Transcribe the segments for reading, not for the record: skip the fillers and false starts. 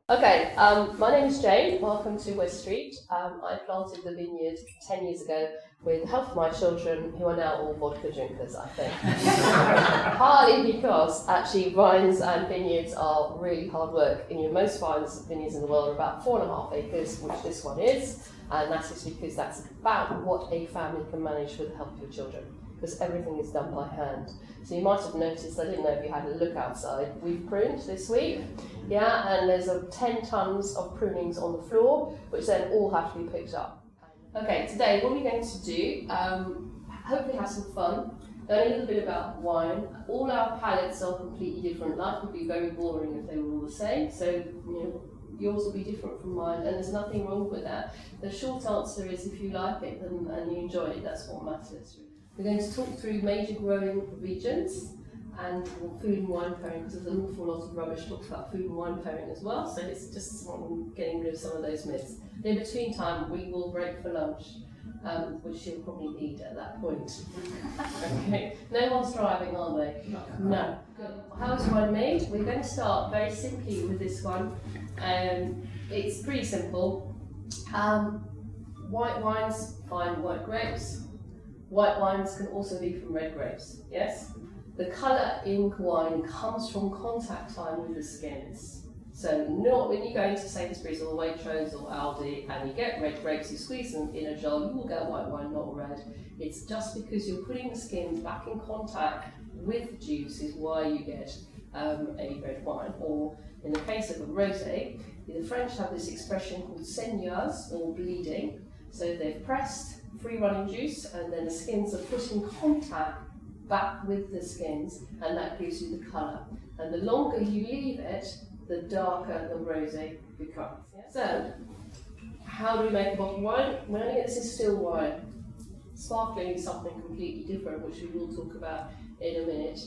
Okay, my name is Jane. Welcome to WestStreet. I planted the vineyard 10 years ago with the help of my children, who are now all vodka drinkers, I think. Partly because actually vines and vineyards are really hard work. Most vineyards in the world are about 4.5 acres, which this one is, and that is because that's about what a family can manage with the help of your children, because everything is done by hand. So you might have noticed, I didn't know if you had a look outside, we've pruned this week, and there's 10 tons of prunings on the floor, which then all have to be picked up. Okay, today what we're going to do, hopefully have some fun, learn a little bit about wine. All our palates are completely different. Life would be very boring if they were all the same, so yours will be different from mine, and there's nothing wrong with that. The short answer is if you like it and you enjoy it, that's what matters. We're going to talk through major growing regions and food and wine pairing, because there's an awful lot of rubbish talks about food and wine pairing as well, so it's just getting rid of some of those myths. In between time, we will break for lunch, which you'll probably need at that point. Okay. No one's driving, are they? No. Good. How is wine made? We're going to start very simply with this one. It's pretty simple. White wines find white grapes. White wines can also be from red grapes, yes? The colour in wine comes from contact time with the skins. So not when you go into Sainsbury's or Waitrose or Aldi and you get red grapes, you squeeze them in a jar, you will get white wine, not red. It's just because you're putting the skins back in contact with the juice is why you get a red wine. Or in the case of a rosé, the French have this expression called saigneurs, or bleeding. So they've pressed free running juice and then the skins are put in contact back with the skins, and that gives you the colour. And the longer you leave it, the darker the rosé becomes. Yeah? So, how do we make a bottle of wine? We're going to get this in still wine. Sparkling is something completely different, which we will talk about in a minute.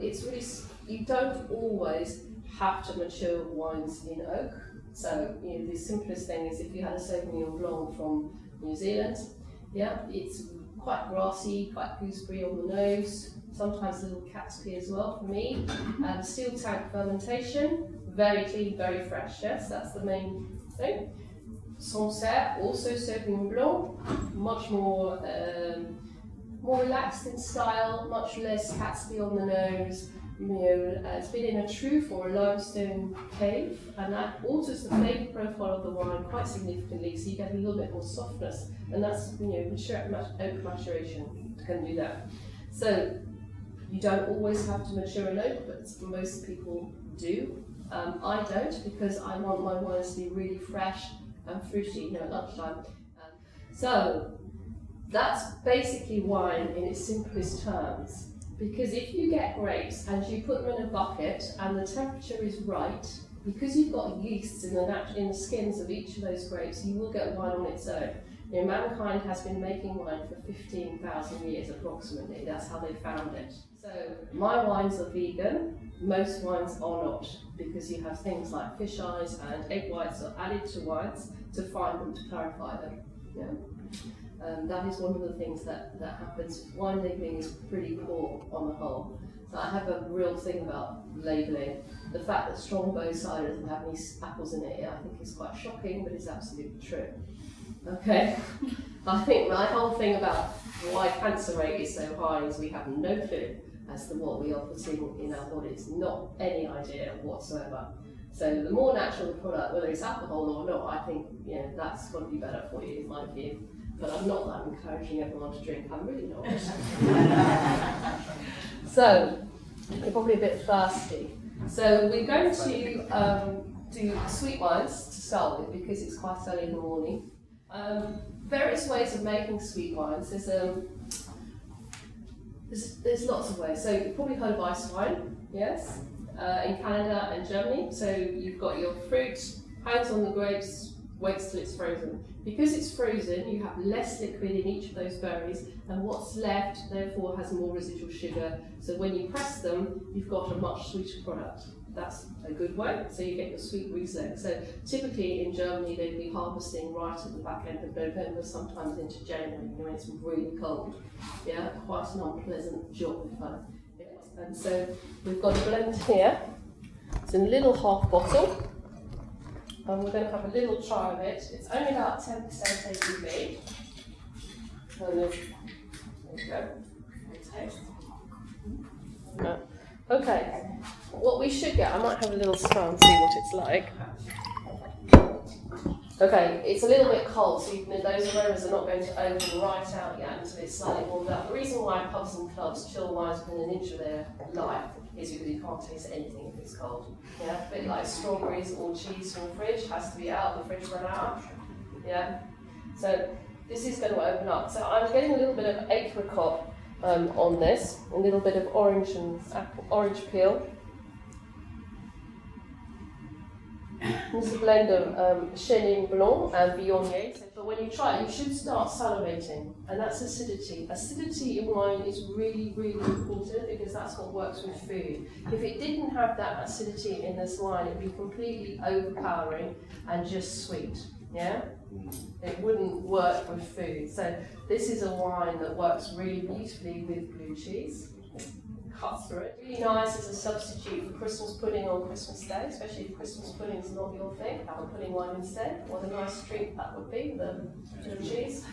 It's really, you don't always have to mature wines in oak. So, the simplest thing is if you had a Sauvignon Blanc from New Zealand, it's quite grassy, quite gooseberry on the nose, sometimes a little cat's pee as well for me. Steel tank fermentation, very clean, very fresh, yes, that's the main thing. Sancerre, also Sauvignon Blanc, much more relaxed in style, much less cat's pee on the nose. It's been in a truffe or a limestone cave, and that alters the flavour profile of the wine quite significantly, so you get a little bit more softness, and that's oak maturation can do that. So you don't always have to mature an oak, but most people do. I don't, because I want my wines to be really fresh and fruity, at lunchtime. So that's basically wine in its simplest terms. Because if you get grapes and you put them in a bucket and the temperature is right, because you've got yeasts in the skins of each of those grapes, you will get wine on its own. Mankind has been making wine for 15,000 years approximately. That's how they found it. So my wines are vegan. Most wines are not, because you have things like fish eyes and egg whites are added to wines to find them, to clarify them. That is one of the things that happens. Wine labelling is pretty poor on the whole. So I have a real thing about labelling. The fact that Strongbow cider doesn't have any apples in it, I think is quite shocking, but it's absolutely true. Okay, I think my whole thing about why cancer rate is so high is we have no clue as to what we are putting in our bodies, not any idea whatsoever. So the more natural the product, whether it's alcohol or not, I think that's got to be better for you, in my view. But I'm not that encouraging everyone to drink, I'm really not. So, you're probably a bit thirsty. So we're going to do sweet wines to start with because it's quite early in the morning. Various ways of making sweet wines. There's lots of ways. So you've probably heard of ice wine, yes? In Canada and Germany. So you've got your fruit, hangs on the grapes, waits till it's frozen. Because it's frozen, you have less liquid in each of those berries, and what's left, therefore, has more residual sugar. So when you press them, you've got a much sweeter product. That's a good way, so you get your sweet Riesling. So typically in Germany, they'd be harvesting right at the back end of November, sometimes into January, when it's really cold. Yeah, quite an unpleasant job. And so we've got a blend here. It's in a little half bottle. And we're going to have a little try of it. It's only about 10% ABV. And there you go. Taste. Okay. What we should get, I might have a little smell and see what it's like. Okay, it's a little bit cold, so those aromas are not going to open right out yet until it's slightly warmed up. The reason why pubs and clubs chill wines within an inch of their life is because you can't taste anything if it's cold. Yeah, a bit like strawberries or cheese from the fridge, has to be out of the fridge for an hour. Yeah, so this is going to open up. So I'm getting a little bit of apricot on this, a little bit of orange and orange peel. This is a blend of Chenin Blanc and Viognier. But when you try it, you should start salivating, and that's acidity. Acidity in wine is really, really important because that's what works with food. If it didn't have that acidity in this wine, it would be completely overpowering and just sweet. Yeah? It wouldn't work with food. So this is a wine that works really beautifully with blue cheese. Cuts through it. Really nice as a substitute for Christmas pudding on Christmas Day, especially if Christmas pudding is not your thing. Have a pudding wine instead. What a nice treat that would be, the blue cheese.